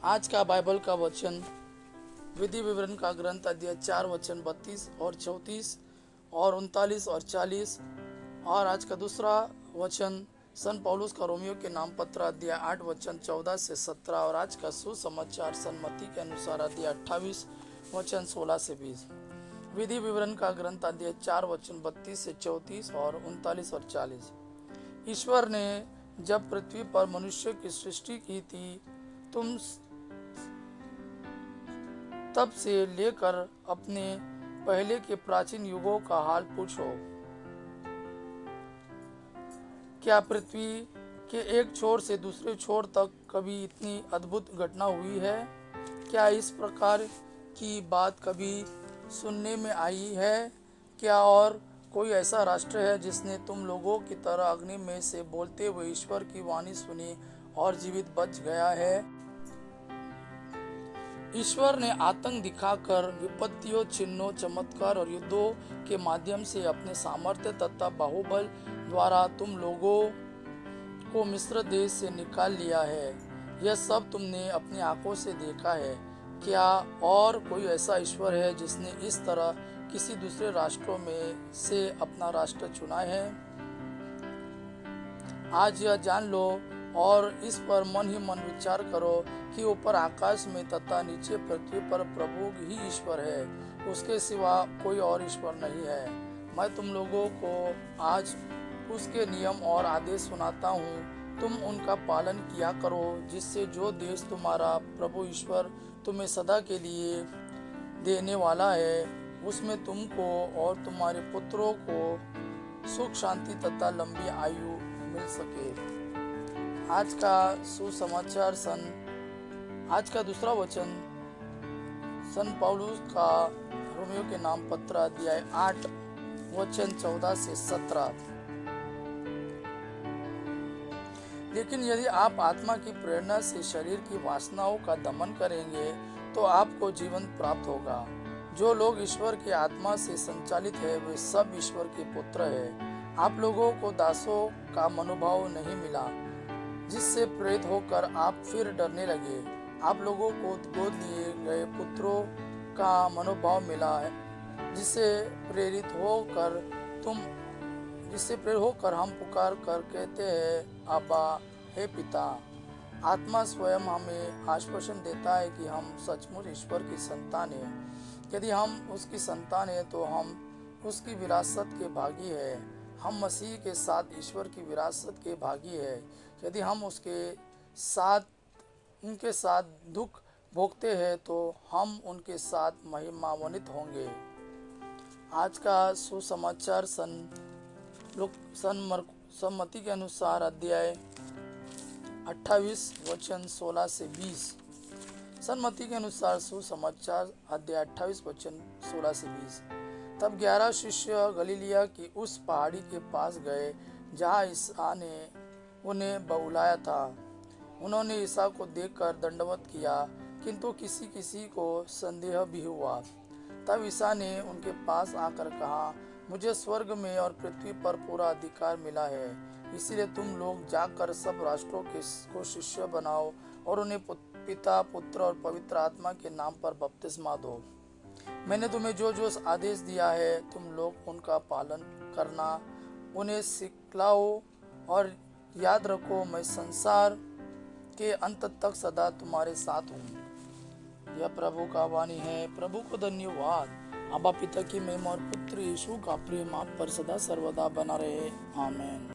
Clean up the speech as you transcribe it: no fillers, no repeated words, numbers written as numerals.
आज का बाइबल का वचन विधि विवरण का ग्रंथ अध्याय 4 वचन 32 और 34 और 39 और 40। और आज का दूसरा वचन सन पौलुस का रोमियो के नाम पत्र अध्याय 8 वचन 14 से 17। और आज का सुसमाचार सन मत्ती के अनुसार अध्याय 28 वचन 16 से 20। विधि विवरण का ग्रंथ अध्याय 4 वचन 32 से 34 और 39 और 40। ईश्वर ने जब पृथ्वी पर मनुष्य की सृष्टि की थी, तुम तब से लेकर अपने पहले के प्राचीन युगों का हाल पूछो। क्या पृथ्वी के एक छोर से दूसरे छोर तक कभी इतनी अद्भुत घटना हुई है? क्या इस प्रकार की बात कभी सुनने में आई है? क्या और कोई ऐसा राष्ट्र है जिसने तुम लोगों की तरह अग्नि में से बोलते हुए ईश्वर की वाणी सुनी और जीवित बच गया है? ईश्वर ने आतंक दिखाकर विपत्तियों, चिन्हों, चमत्कार और युद्धों के माध्यम से अपने सामर्थ्य तथा बाहुबल द्वारा तुम लोगों को मिस्र देश से निकाल लिया है। यह सब तुमने अपनी आंखों से देखा है। क्या और कोई ऐसा ईश्वर है जिसने इस तरह किसी दूसरे राष्ट्रों में से अपना राष्ट्र चुना है? आज यह जान लो और इस पर मन ही मन विचार करो कि ऊपर आकाश में तथा नीचे पृथ्वी पर प्रभु ही ईश्वर है, उसके सिवा कोई और ईश्वर नहीं है। मैं तुम लोगों को आज उसके नियम और आदेश सुनाता हूँ, तुम उनका पालन किया करो, जिससे जो देश तुम्हारा प्रभु ईश्वर तुम्हें सदा के लिए देने वाला है, उसमें तुमको और तुम्हारे पुत्रों को सुख, शांति तथा लंबी आयु मिल सके। आज का सुसमाचार आज का दूसरा वचन सन पौलुस का रोमियो के नाम पत्र अध्याय 8 वचन 14 से 17। लेकिन यदि आप आत्मा की प्रेरणा से शरीर की वासनाओं का दमन करेंगे तो आपको जीवन प्राप्त होगा। जो लोग ईश्वर की आत्मा से संचालित है वे सब ईश्वर के पुत्र है। आप लोगों को दासों का मनोभाव नहीं मिला, जिससे प्रेरित होकर आप फिर डरने लगे। आप लोगों को गोद लिए गए पुत्रों का मनोभाव मिला है, जिससे प्रेरित होकर हम पुकार कर कहते हैं, अब्बा, हे पिता। आत्मा स्वयं हमें आश्वासन देता है कि हम सचमुच ईश्वर की संतान हैं। यदि हम उसकी संतान हैं तो हम उसकी विरासत के भागी हैं। हम मसीह के साथ ईश्वर की विरासत के भागी है। यदि हम उनके साथ दुख भोगते हैं तो हम उनके साथ महिमान्वित होंगे। आज का सुसमाचार सन मत्ती के अनुसार अध्याय 28 वचन 16 से 20। सन मत्ती के अनुसार सुसमाचार अध्याय 28 वचन 16 से 20। तब 11 शिष्य गलीलिया की उस पहाड़ी के पास गए जहाँ ईसा ने उन्हें बुलाया था। उन्होंने ईसा को देखकर दंडवत किया, किंतु किसी किसी को संदेह भी हुआ। तब ईसा ने उनके पास आकर कहा, मुझे स्वर्ग में और पृथ्वी पर पूरा अधिकार मिला है, इसलिए तुम लोग जाकर सब राष्ट्रों को शिष्य बनाओ और उन्हें पिता, पुत्र और पवित्र आत्मा के नाम पर बपतिस्मा दो। मैंने तुम्हें जो जो आदेश दिया है तुम लोग उनका पालन करना, उन्हें सिखलाओ और याद रखो, मैं संसार के अंत तक सदा तुम्हारे साथ हूँ। यह प्रभु का वाणी है। प्रभु को धन्यवाद। अब्बा पिता की महिमा और पुत्र यीशु का प्रेम आप पर सदा सर्वदा बना रहे। आमीन।